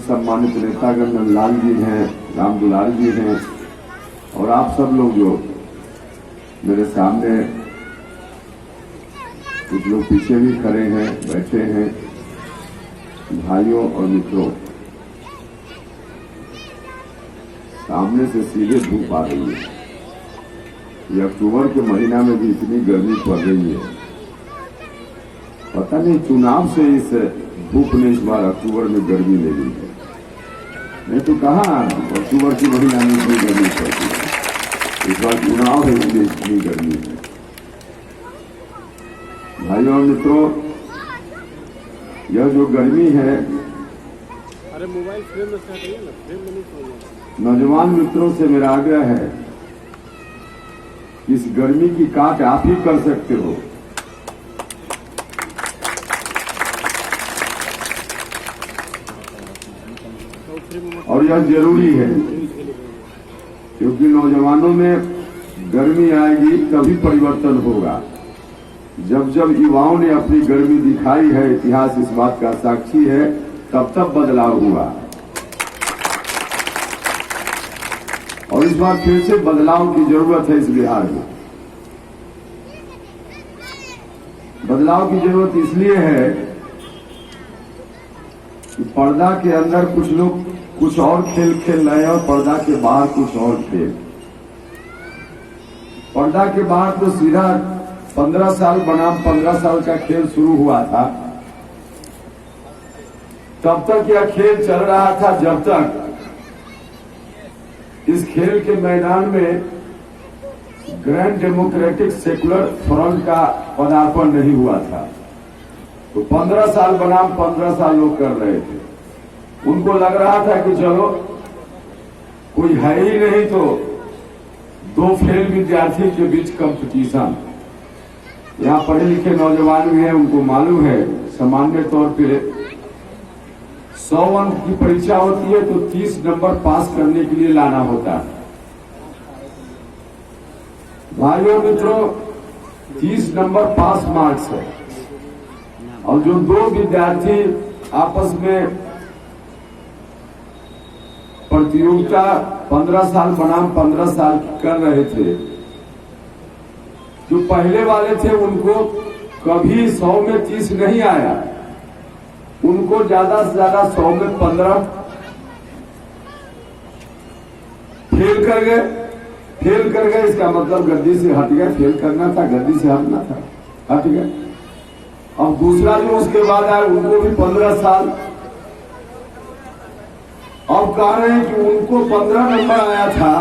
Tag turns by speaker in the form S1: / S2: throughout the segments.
S1: सम्मानित नेतागण नंदलाल जी हैं, राम दुलारी जी हैं और आप सब लोग जो मेरे सामने, कुछ लोग पीछे भी खड़े हैं, बैठे हैं, भाइयों और मित्रों, सामने से सीधे धूप आ रही है। ये अक्टूबर के महीना में भी इतनी गर्मी पड़ रही है, पता नहीं चुनाव से इस धूप ने इस बार अक्टूबर में गर्मी ले ली है। नहीं तो कहाँ अक्टूबर के महीना में इतनी गर्मी पड़ती है, इस बार चुनाव है इसलिए इतनी गर्मी है। भाइयों और मित्रों, यह जो गर्मी है,
S2: अरे मोबाइल फ्रेम में चाहिए ना, फ्रेम में नहीं चाहिए।
S1: नौजवान मित्रों से मेरा आग्रह है, इस गर्मी की काट आप ही कर सकते हो। और यह जरूरी है, क्योंकि नौजवानों में गर्मी आएगी तभी परिवर्तन होगा। जब जब युवाओं ने अपनी गर्मी दिखाई है, इतिहास इस बात का साक्षी है, तब तब बदलाव हुआ। और इस बार फिर से बदलाव की जरूरत है। इस बिहार में बदलाव की जरूरत इसलिए है कि पर्दा के अंदर कुछ लोग कुछ और खेल खेल रहे हैं और पर्दा के बाहर कुछ और खेल। पर्दा के बाहर तो सीधा 15 साल बनाम 15 साल का खेल शुरू हुआ था। तब तक यह खेल चल रहा था जब तक इस खेल के मैदान में ग्रैंड डेमोक्रेटिक सेकुलर फ्रंट का पदार्पण नहीं हुआ था। तो 15 साल बनाम 15 साल लोग कर रहे थे। उनको लग रहा था कि चलो कोई है ही नहीं तो दो फेल विद्यार्थी के बीच कंपटीशन। यहाँ पढ़े लिखे नौजवान भी हैं, उनको मालूम है सामान्य तौर पे 100 अंक की परीक्षा होती है तो 30 नंबर पास करने के लिए लाना होता है। भाइयों मित्रों, 30 नंबर पास मार्क्स है और जो दो विद्यार्थी आपस में प्रतियोगिता 15 साल बनाम 15 साल कर रहे थे, जो पहले वाले थे उनको कभी 100 में 30 नहीं आया, उनको ज्यादा से ज्यादा 100 में 15 फेल कर गए। फेल कर गए इसका मतलब गद्दी से हट गए। फेल करना था, गद्दी से हटना था, हट गए। अब दूसरा जो उसके बाद आया उनको भी 15 साल। अब कह रहे हैं कि उनको 15 नंबर आया था,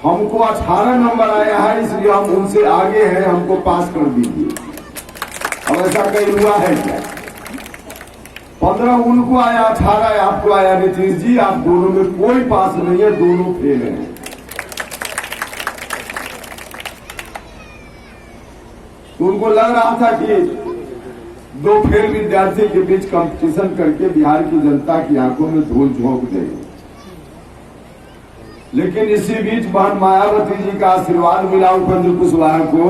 S1: हमको 18 नंबर आया है, इसलिए हम उनसे आगे हैं, हमको पास कर दीजिए। अब ऐसा कहीं हुआ है क्या? 15 उनको आया, 18 आपको आया। नीतीश जी, आप दोनों में कोई पास नहीं है, दोनों फेल हैं। तो उनको लग रहा था कि दो फेल विद्यार्थी के बीच कंपटीशन करके बिहार की जनता की आंखों में धूल झोंक देंगे। लेकिन इसी बीच बहन मायावती जी का आशीर्वाद मिला उपेंद्र कुशवाहा को।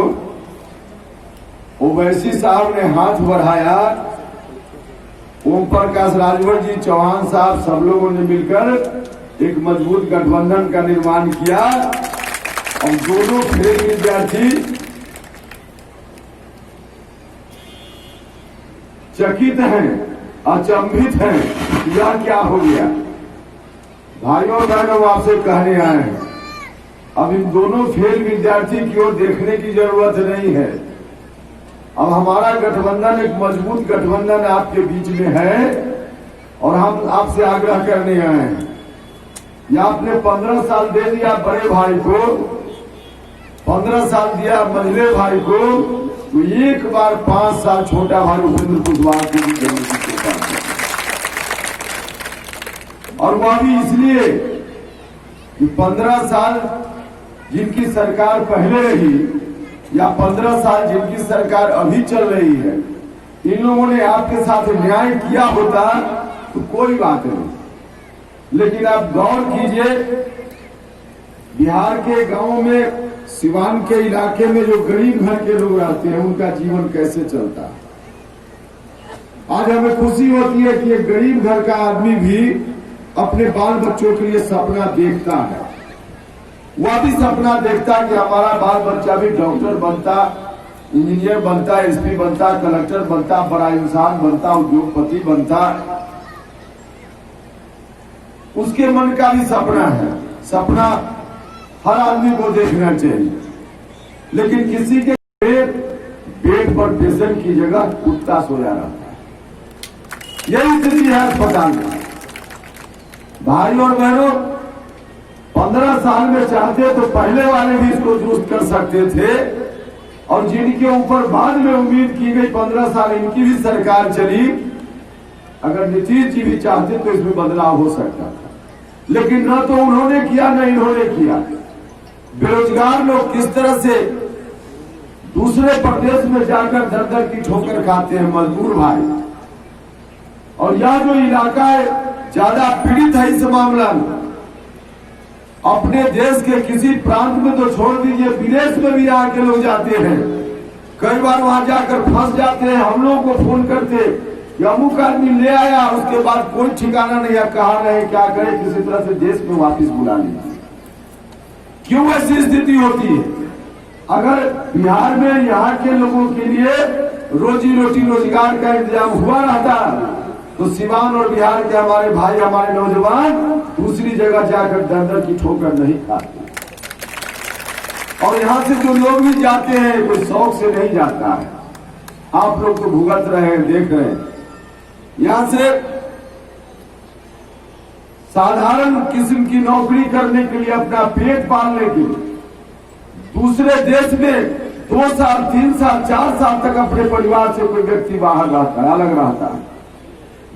S1: ओवैसी साहब ने हाथ बढ़ाया, ओम प्रकाश राजभर जी, चौहान साहब, सब लोगों ने मिलकर एक मजबूत गठबंधन का निर्माण किया और दोनों फेल विद्यार्थी चकित हैं, अचंभित हैं, यह क्या हो गया। भाइयों बहनों, आपसे कहने आए हैं, अब इन दोनों फेल विद्यार्थी की ओर देखने की जरूरत नहीं है। अब हमारा गठबंधन एक मजबूत गठबंधन आपके बीच में है और हम आपसे आग्रह करने आए हैं। या आपने 15 साल दे दिया बड़े भाई को, 15 साल दिया मझले भाई को, तो एक बार 5 साल छोटा भाई उपेंद्र कुशवाहा को भी देने की कोशिश है। और वह भी इसलिए कि 15 साल जिनकी सरकार पहले रही या 15 साल जिनकी सरकार अभी चल रही है, इन लोगों ने आपके साथ न्याय किया होता तो कोई बात नहीं। लेकिन आप गौर कीजिए, बिहार के गांवों में, सिवान के इलाके में जो गरीब घर के लोग रहते हैं, उनका जीवन कैसे चलता है। आज हमें खुशी होती है कि एक गरीब घर का आदमी भी अपने बाल बच्चों के लिए सपना देखता है। वह भी सपना देखता कि हमारा बाल बच्चा भी डॉक्टर बनता, इंजीनियर बनता, एसपी बनता, कलेक्टर बनता, बड़ा इंसान बनता, उद्योगपति बनता। उसके मन का भी सपना है। सपना हर आदमी को देखना चाहिए, लेकिन किसी के पेट पर पेशेंट की जगह कुत्ता सोया रहता है। यही स्थिति है अस्पताल में। भाई और बहनों, 15 साल में चाहते तो पहले वाले भी इसको दुरुस्त कर सकते थे, और जिनके ऊपर बाद में उम्मीद की गई 15 साल इनकी भी सरकार चली, अगर नीतीश जी भी चाहते तो इसमें बदलाव हो सकता था, लेकिन न तो उन्होंने किया न इन्होंने किया। बेरोजगार लोग किस तरह से दूसरे प्रदेश में जाकर दर दर की ठोकर खाते हैं, मजदूर भाई। और यह जो इलाका है ज्यादा पीड़ित है इस मामला में। अपने देश के किसी प्रांत में तो छोड़ दीजिए, विदेश में भी आके लोग जाते हैं, कई बार वहां जाकर फंस जाते हैं। हम लोगों को फोन करते कि अमुक आदमी ले आया, उसके बाद कोई ठिकाना नहीं है, कहा नहीं क्या करे, किसी तरह से देश में वापस बुला लिया। क्यों ऐसी स्थिति होती है? अगर बिहार में यहाँ के लोगों के लिए रोजी रोटी रोजगार का इंतजाम हुआ रहता तो सिवान और बिहार के हमारे भाई, हमारे नौजवान दूसरी जगह जाकर दर दर की ठोकर नहीं खाते। और यहाँ से जो लोग भी जाते हैं कोई शौक से नहीं जाता है। आप लोग तो भुगत रहे हैं, देख रहे हैं। यहाँ से साधारण किस्म की नौकरी करने के लिए, अपना पेट पालने के लिए दूसरे देश में 2 साल 3 साल 4 साल तक अपने परिवार से कोई व्यक्ति बाहर रहता है, अलग रहता है।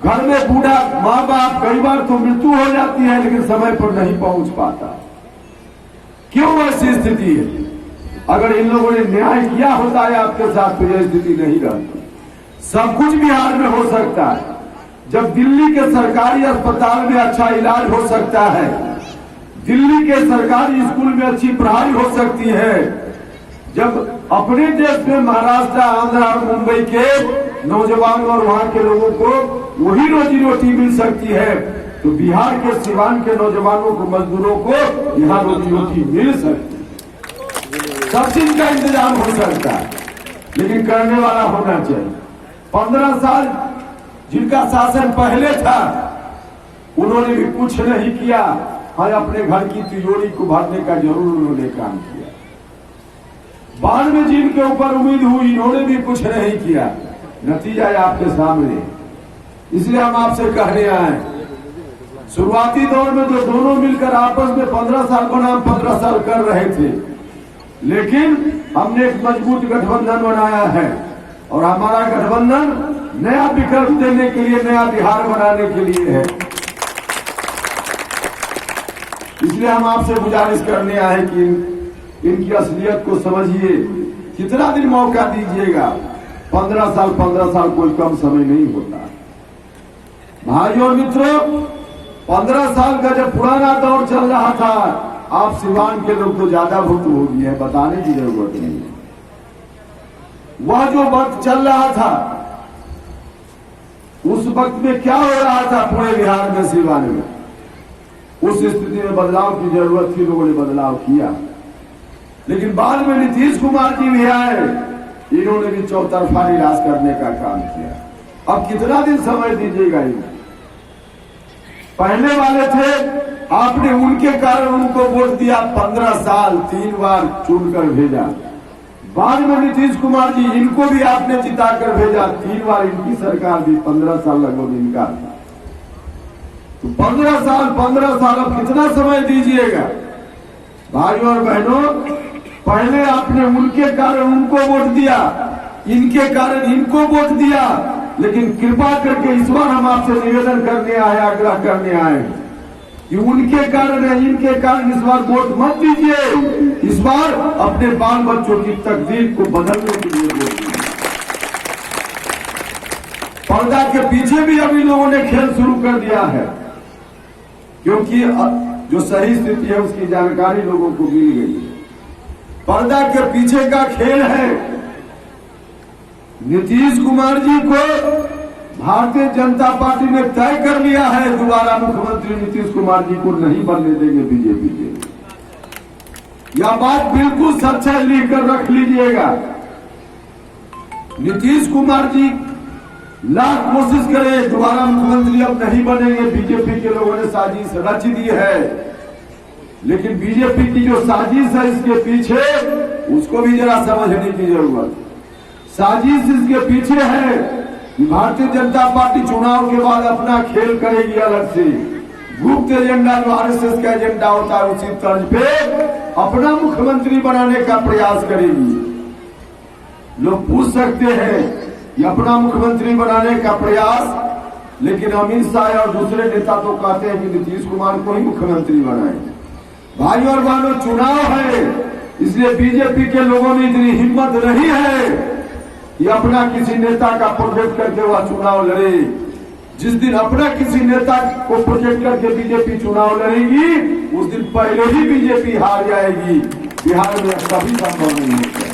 S1: घर में बूढ़ा माँ बाप, कई बार तो मृत्यु हो जाती है, लेकिन समय पर नहीं पहुंच पाता। क्यों ऐसी स्थिति है? अगर इन लोगों ने न्याय किया होता है आपके साथ तो यह स्थिति नहीं रहती। सब कुछ बिहार में हो सकता है। जब दिल्ली के सरकारी अस्पताल में अच्छा इलाज हो सकता है, दिल्ली के सरकारी स्कूल में अच्छी पढ़ाई हो सकती है, जब अपने देश में महाराष्ट्र, आंध्र और मुंबई के नौजवान और वहां के लोगों को वही रोजी रोटी मिल सकती है, तो बिहार के सिवान के नौजवानों को, मजदूरों को यहाँ रोजी रोटी मिल सकती है। सब चीज का इंतजाम हो सकता है, लेकिन करने वाला होना चाहिए। 15 साल जिनका शासन पहले था उन्होंने भी कुछ नहीं किया। हाँ, अपने घर की तिजोरी को भरने का जरूर उन्होंने काम किया। बाद में जिनके ऊपर उम्मीद हुई इन्होंने भी कुछ नहीं किया। नतीजा है आपके सामने। इसलिए हम आपसे कहने आए, शुरुआती दौर में तो दोनों मिलकर आपस में 15 साल बनाम 15 साल कर रहे थे, लेकिन हमने एक मजबूत गठबंधन बनाया है, और हमारा गठबंधन नया विकल्प देने के लिए, नया बिहार बनाने के लिए है। इसलिए हम आपसे गुजारिश करने आए कि इनकी असलियत को समझिए। कितना दिन मौका दीजिएगा? 15 साल कोई कम समय नहीं होता। भाइयों और मित्रों, 15 साल का जब पुराना दौर चल रहा था, आप सिवान के लोग तो ज्यादा भुक्त हो गए हैं, बताने की जरूरत नहीं है। वह जो वक्त चल रहा था, उस वक्त में क्या हो रहा था पूरे बिहार में, सिवान में, उस स्थिति में बदलाव की जरूरत थी। लोगों ने बदलाव किया, लेकिन बाद में नीतीश कुमार जी भी आए, इन्होंने भी चौतरफा निराश करने का काम किया। अब कितना दिन समय दीजिएगा इन्हें? पहले वाले थे, आपने उनके कारण उनको वोट दिया, 15 साल 3 बार चुनकर भेजा। बाद में नीतीश कुमार जी, इनको भी आपने जिताकर भेजा, 3 बार इनकी सरकार भी, 15 साल लगभग इनका था। तो 15 साल अब कितना समय दीजिएगा? भाइयों और बहनों, पहले आपने उनके कारण उनको वोट दिया, इनके कारण इनको वोट दिया, लेकिन कृपा करके इस बार हम आपसे निवेदन करने आए, आग्रह करने आए कि उनके कारण है, इनके कारण इस बार वोट मत दीजिए। इस बार अपने बाल बच्चों की तकदीर को बदलने के लिए वोट दीजिए। पर्दा के पीछे भी अभी लोगों ने खेल शुरू कर दिया है, क्योंकि जो सही स्थिति है उसकी जानकारी लोगों को मिल गई है। पर्दा के पीछे का खेल है नीतीश कुमार जी को भारतीय जनता पार्टी ने तय कर लिया है दोबारा मुख्यमंत्री नीतीश कुमार जी को नहीं बनने देंगे बीजेपी के। यह बात बिल्कुल सच्चा लिख कर रख लीजिएगा। नीतीश कुमार जी लाख कोशिश करें दोबारा मुख्यमंत्री अब नहीं बनेंगे, बीजेपी के लोगों ने साजिश रच दी है। लेकिन बीजेपी की जो साजिश है इसके पीछे, उसको भी जरा समझने की जरूरत। साजिश इसके पीछे है कि भारतीय जनता पार्टी चुनाव के बाद अपना खेल करेगी अलग से, गुप्त एजेंडा जो आरएसएस का एजेंडा होता है उसी तर्ज पे अपना मुख्यमंत्री बनाने का प्रयास करेगी। लोग पूछ सकते हैं कि अपना मुख्यमंत्री बनाने का प्रयास, लेकिन अमित शाह और दूसरे नेता तो कहते हैं कि नीतीश कुमार को ही मुख्यमंत्री बनाए। भाई और बहनों, चुनाव है, इसलिए बीजेपी के लोगों में इतनी हिम्मत नहीं है कि अपना किसी नेता का प्रोजेक्ट करके वह चुनाव लड़े। जिस दिन अपना किसी नेता को प्रोजेक्ट करके बीजेपी चुनाव लड़ेगी, उस दिन पहले ही बीजेपी हार जाएगी। बिहार में कभी संभव नहीं होता।